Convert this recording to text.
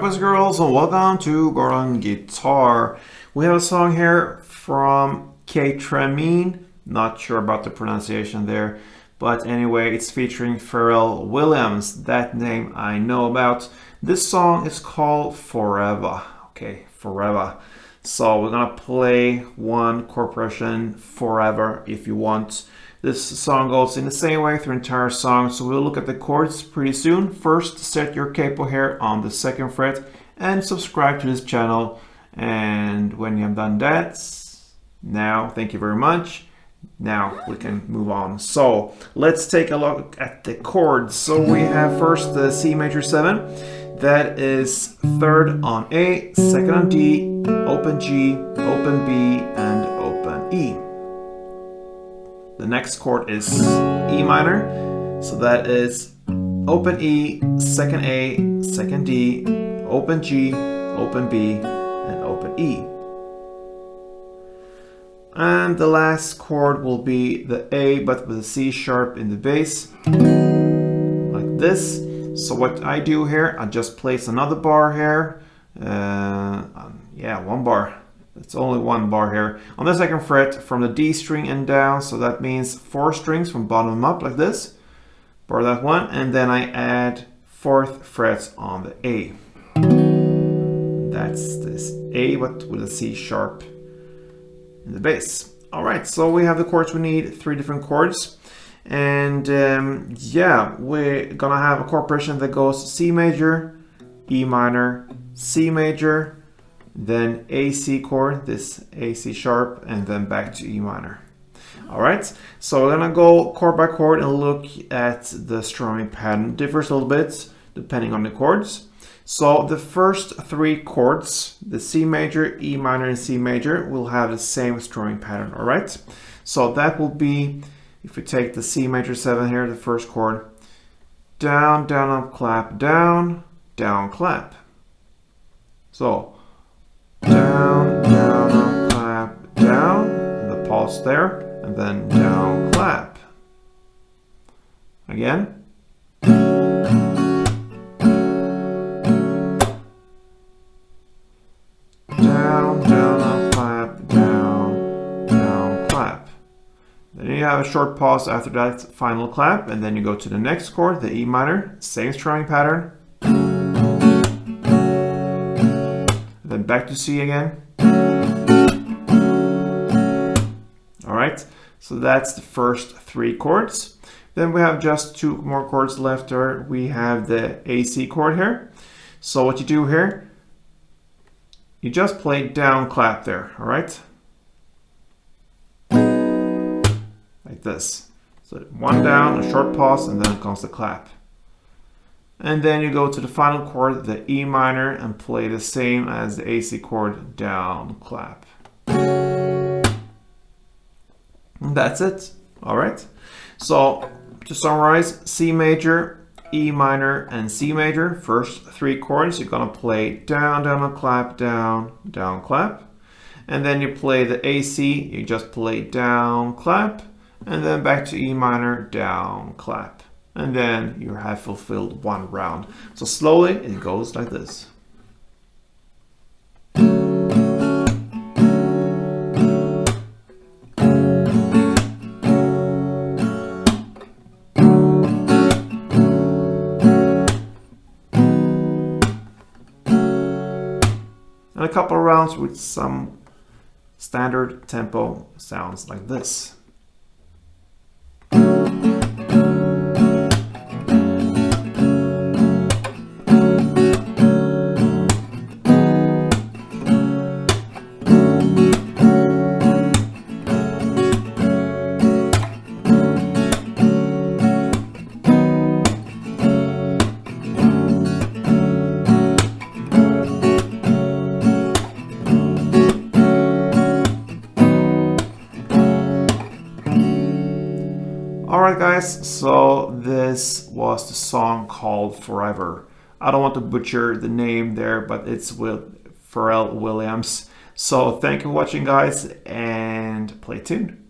boys and girls, and welcome to Gordon Guitar. We have a song here from KAYTRAMINÉ. Not sure about the pronunciation there, but anyway, it's featuring Pharrell Williams. That name I know about. This song is called Forever. Okay, Forever. So we're gonna play one chord progression forever if you want. This song goes in the same way through the entire song, so we'll look at the chords pretty soon. First, set your capo here on the 2nd fret and subscribe to this channel. And when you have done that, now, thank you very much. Now we can move on. So let's take a look at the chords. So we have first the C major 7. That is 3rd on A, 2nd on D, open G, open B, and open E. The next chord is E minor, so that is open E, 2nd A, 2nd D, open G, open B, and open E. And the last chord will be the A, but with a C sharp in the bass, like this. So what I do here, I just place another bar here. Yeah, one bar. It's only one bar here. On the 2nd fret from the D string and down, so that means 4 strings from bottom up like this. Bar that one, and then I add 4th frets on the A. That's this A, but with a C sharp in the bass. Alright, so we have the chords we need, 3 different chords. And yeah, we're gonna have a chord progression that goes C major, E minor, C major, then A C chord, this A C sharp, and then back to E minor. Alright, so we're gonna go chord by chord and look at the strumming pattern. It differs a little bit depending on the chords. So the first 3 chords, the C major, E minor, and C major, will have the same strumming pattern. Alright, so that will be, if we take the C major 7 here, the first chord, down, down, up, clap, down, down, clap. So down, down, up, clap, down, and the pause there, and then down, clap. Again. Down, down, up, clap, down, down, clap. Then you have a short pause after that final clap, and then you go to the next chord, the E minor, same strumming pattern. Then back to C again. Alright, so that's the first 3 chords. Then we have just 2 more chords left here. We have the AC chord here. So what you do here, you just play down clap there, alright? Like this. So 1 down, a short pause, and then comes the clap. And then you go to the final chord, the E minor, and play the same as the AC chord, down, clap. And that's it. Alright. So to summarize, C major, E minor, and C major, first 3 chords, you're gonna play down, down, clap, down, down, clap. And then you play the AC, you just play down, clap, and then back to E minor, down, clap. And then you have fulfilled 1 round. So slowly it goes like this. And a couple of rounds with some standard tempo sounds like this. Alright guys, so this was the song called Forever. I don't want to butcher the name there, but it's with Pharrell Williams. So thank you for watching guys, and play tuned.